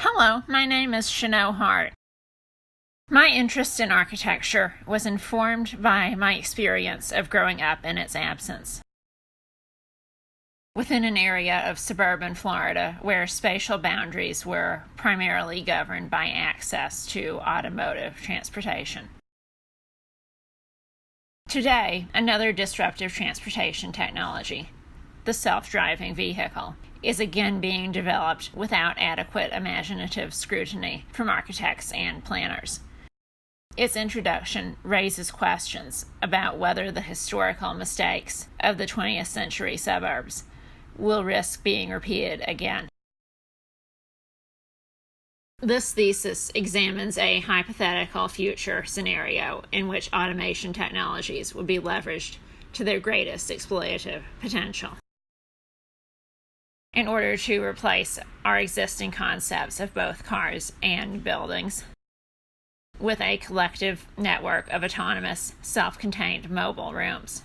Hello, my name is Chenoe HART. My interest in architecture was informed by my experience of growing up in its absence. Within an area of suburban Florida where spatial boundaries were primarily governed by access to automotive transportation. Today, another disruptive transportation technology, the self-driving vehicle, is again being developed without adequate imaginative scrutiny from architects and planners. Its introduction raises questions about whether the historical mistakes of the 20th century suburbs will risk being repeated again. This thesis examines a hypothetical future scenario in which automation technologies would be leveraged to their greatest exploitative potential in order to replace our existing concepts of both cars and buildings with a collective network of autonomous, self-contained mobile rooms.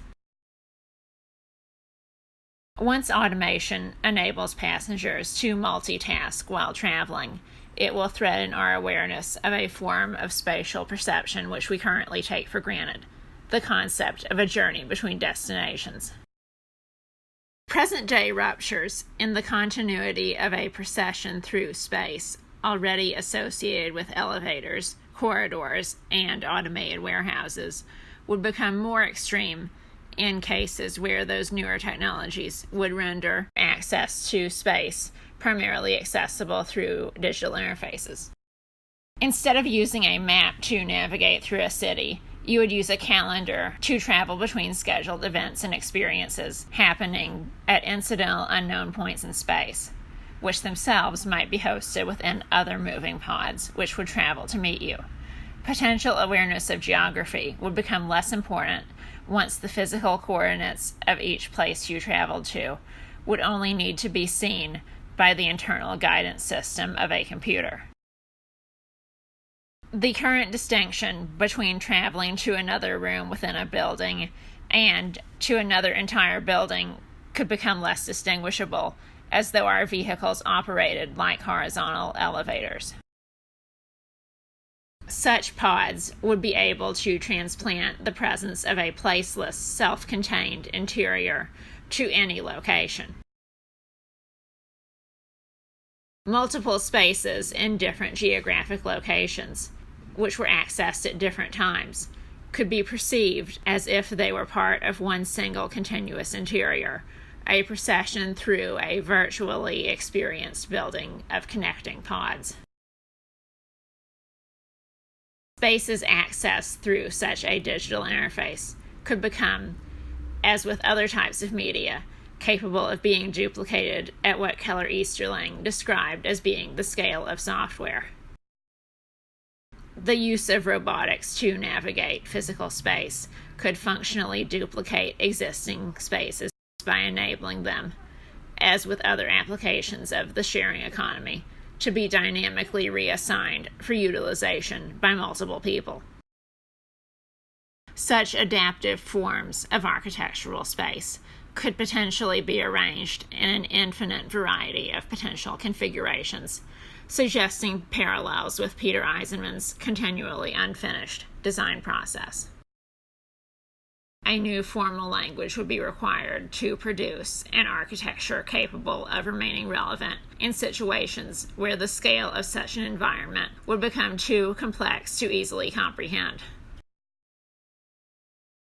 Once automation enables passengers to multitask while traveling, it will threaten our awareness of a form of spatial perception which we currently take for granted, the concept of a journey between destinations. Present-day ruptures in the continuity of a procession through space, already associated with elevators, corridors, and automated warehouses, would become more extreme in cases where those newer technologies would render access to space primarily accessible through digital interfaces. Instead of using a map to navigate through a city, you would use a calendar to travel between scheduled events and experiences happening at incidental unknown points in space, which themselves might be hosted within other moving pods which would travel to meet you. Potential awareness of geography would become less important once the physical coordinates of each place you traveled to would only need to be seen by the internal guidance system of a computer. The current distinction between traveling to another room within a building and to another entire building could become less distinguishable, as though our vehicles operated like horizontal elevators. Such pods would be able to transplant the presence of a placeless, self-contained interior to any location. Multiple spaces in different geographic locations, which were accessed at different times, could be perceived as if they were part of one single continuous interior, a procession through a virtually experienced building of connecting pods. Spaces accessed through such a digital interface could become, as with other types of media, capable of being duplicated at what Keller Easterling described as being the scale of software. The use of robotics to navigate physical space could functionally duplicate existing spaces by enabling them, as with other applications of the sharing economy, to be dynamically reassigned for utilization by multiple people. Such adaptive forms of architectural space could potentially be arranged in an infinite variety of potential configurations, suggesting parallels with Peter Eisenman's continually unfinished design process. A new formal language would be required to produce an architecture capable of remaining relevant in situations where the scale of such an environment would become too complex to easily comprehend.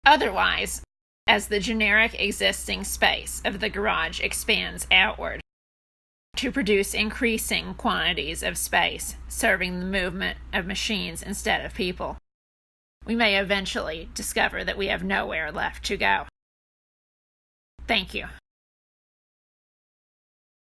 Otherwise, as the generic existing space of the garage expands outward to produce increasing quantities of space serving the movement of machines instead of people, we may eventually discover that we have nowhere left to go. Thank you.